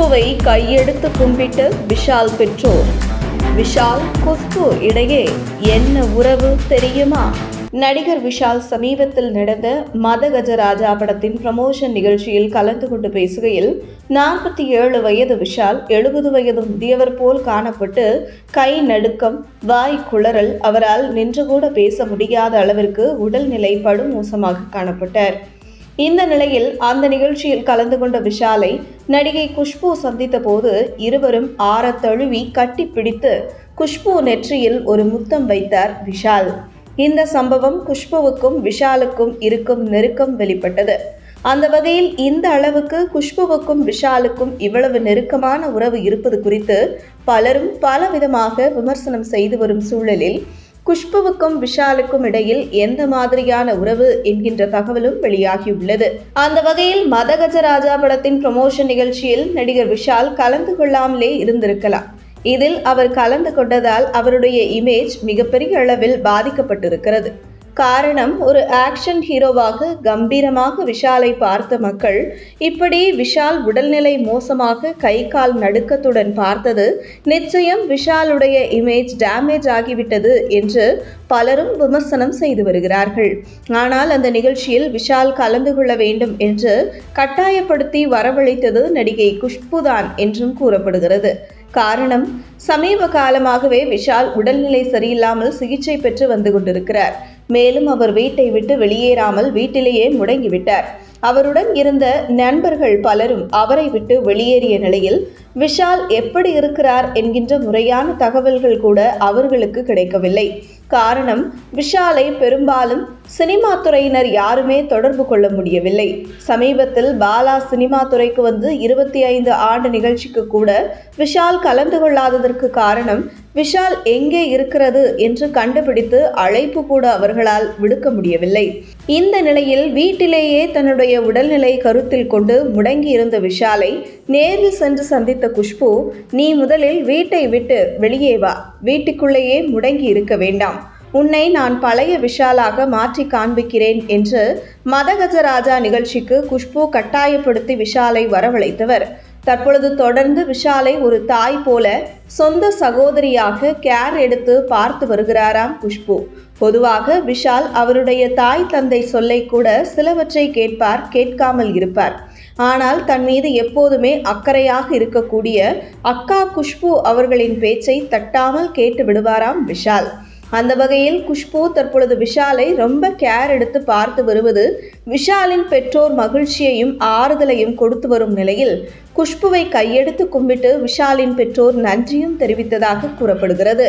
குஷ்புவை கையெடுத்து கும்பிட்டு விஷால் பெற்றோர். விஷால் குஷ்பு இடையே என்ன உறவு தெரியுமா? நடிகர் விஷால் சமீபத்தில் நடந்த மதகஜராஜா படத்தின் ப்ரமோஷன் நிகழ்ச்சியில் கலந்து கொண்டு பேசுகையில் 47 வயது விஷால் 70 வயது முதியவர் போல் காணப்பட்டு கை நடுக்கம், வாய் குளறல், அவரால் நின்று கூட பேச முடியாத அளவிற்கு உடல்நிலை படுமோசமாக காணப்பட்டார். இந்த நிலையில் அந்த நிகழ்ச்சியில் கலந்து கொண்ட விஷாலை நடிகை குஷ்பு சந்தித்த போது இருவரும் ஆற தழுவி கட்டி பிடித்து குஷ்பு நெற்றியில் ஒரு முத்தம் வைத்தார் விஷால். இந்த சம்பவம் குஷ்புவுக்கும் விஷாலுக்கும் இருக்கும் நெருக்கம் வெளிப்பட்டது. அந்த வகையில் இந்த அளவுக்கு குஷ்புவுக்கும் விஷாலுக்கும் இவ்வளவு நெருக்கமான உறவு இருப்பது குறித்து பலரும் பலவிதமாக விமர்சனம் செய்து வரும் சூழலில் குஷ்புவுக்கும் விஷாலுக்கும் இடையில் எந்த மாதிரியான உறவு என்கின்ற தகவலும் வெளியாகியுள்ளது. அந்த வகையில் மதகஜராஜா படத்தின் ப்ரமோஷன் நிகழ்ச்சியில் நடிகர் விஷால் கலந்து கொள்ளாமலே இருந்திருக்கலாம். இதில் அவர் கலந்து கொண்டதால் அவருடைய இமேஜ் மிகப்பெரிய அளவில் பாதிக்கப்பட்டிருக்கிறது. காரணம், ஒரு ஆக்ஷன் ஹீரோவாக கம்பீரமாக விஷாலை பார்த்த மக்கள் இப்படி விஷால் உடல்நிலை மோசமாக கை கால் நடுக்கத்துடன் பார்த்தது நிச்சயம் விஷாலுடைய இமேஜ் டேமேஜ் ஆகிவிட்டது என்று பலரும் விமர்சனம் செய்து வருகிறார்கள். ஆனால் அந்த நிகழ்ச்சியில் விஷால் கலந்து கொள்ள வேண்டும் என்று கட்டாயப்படுத்தி வரவழைத்தது நடிகை குஷ்புதான் என்றும் கூறப்படுகிறது. காரணம், சமீப காலமாகவே விஷால் உடல்நிலை சரியில்லாமல் சிகிச்சை பெற்று வந்து கொண்டிருக்கிறார். மேலும் அவர் வீட்டை விட்டு வெளியேறாமல் வீட்டிலேயே முடங்கிவிட்டார். அவருடன் இருந்த நண்பர்கள் பலரும் அவரை விட்டு வெளியேறிய நிலையில் விஷால் எப்படி இருக்கிறார் என்கின்ற முறையான தகவல்கள் கூட அவர்களுக்கு கிடைக்கவில்லை. காரணம், விஷாலை பெரும்பாலும் சினிமா துறையினர் யாருமே தொடர்பு கொள்ள முடியவில்லை. சமீபத்தில் பாலா சினிமா துறைக்கு வந்து 25 ஆண்டு நிகழ்ச்சிக்கு கூட விஷால் கலந்து கொள்ளாததற்கு காரணம், விஷால் எங்கே இருக்கிறது என்று கண்டுபிடித்து அழைப்பு கூட அவர்களால் விடுக்க முடியவில்லை. இந்த நிலையில் வீட்டிலேயே தன்னுடைய உடல்நிலை கருத்தில் கொண்டு முடங்கி இருந்த விஷாலை நேரில் சென்று சந்தித்த குஷ்பு, நீ முதலில் வீட்டை விட்டு வெளியே வா, வீட்டுக்குள்ளேயே முடங்கி இருக்க வேண்டாம், உன்னை நான் பழைய விஷாலாக மாற்றி காண்பிக்கிறேன் என்று மதகஜராஜா நிகழ்ச்சிக்கு குஷ்பு கட்டாயப்படுத்தி விஷாலை வரவழைத்தவர் தற்பொழுது தொடர்ந்து விஷாலை ஒரு தாய் போல சொந்த சகோதரியாக கேர் எடுத்து பார்த்து வருகிறாராம் குஷ்பு. பொதுவாக விஷால் அவருடைய தாய் தந்தை சொல்லை கூட சிலவற்றை கேட்பார், கேட்காமல் இருப்பார். ஆனால் தன் மீது எப்போதுமே அக்கறையாக இருக்கக்கூடிய அக்கா குஷ்பு அவர்களின் பேச்சை தட்டாமல் கேட்டு விடுவாராம் விஷால். அந்த வகையில் குஷ்பு தற்பொழுது விஷாலை ரொம்ப கேர் எடுத்து பார்த்து வருவது விஷாலின் பெற்றோர் மகிழ்ச்சியையும் ஆறுதலையும் கொடுத்து வரும் நிலையில் குஷ்புவை கையெடுத்து கும்பிட்டு விஷாலின் பெற்றோர் நன்றியும் தெரிவித்ததாக கூறப்படுகிறது.